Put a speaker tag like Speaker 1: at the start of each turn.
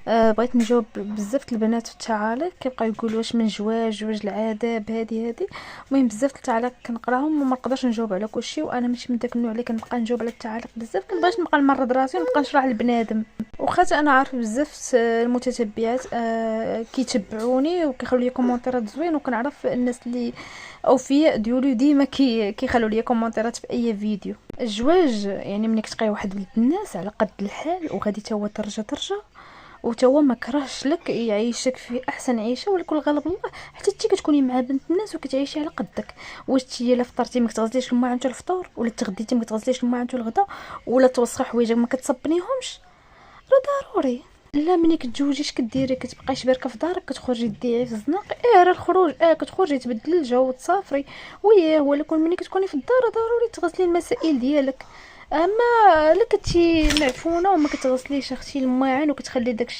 Speaker 1: بغيت نجاوب بزاف البنات في التعاليق كيبقاو يقولوا واش من جواج العادات هذه. المهم بزاف التعاليق كنقراهم وما نقدرش نجاوب على كلشي، وانا ماشي من داك النوع اللي كنبقى نجاوب على التعاليق بزاف، كنبغيش نبقى نمرض راسي ونبقى نشرح لبنادم. وخاصه انا عارفه بزاف المتتبعات كيتبعوني وكيخلوا لي كومونتيرات زوين، وكنعرف الناس اللي اوفياء ديولو ديما كيخلوا لي كومونتيرات في اي فيديو. الزواج يعني ملي كتلقاي واحد ولد الناس على قد الحال وغادي تا هو درجه وتا هو ما كرهش لك يعيشك في احسن عيشه، ولكل غالب الله حتى انت كتكوني مع بنت الناس وكتعيشي على قدك. واش تي الا فطرتي ما كتغسليش الماعن حتى الفطور، ولا تغديتي ما كتغسليش الماعن حتى الغدا، ولا توسخي حوايجك ما كتصبنيهمش، راه ضروري. لا ملي كتزوجيش كديري كتبقايش باركه في دارك، كتخرجي تديعي في الزناق، راه الخروج كتخرجي تبدلي الجو وتسافري وياه، ولكن ملي كتكوني في الدار ضروري تغسلي المسائل ديالك. اما الا كنتي معفونه وما كتغسليش اختي الماعن وكتخلي داك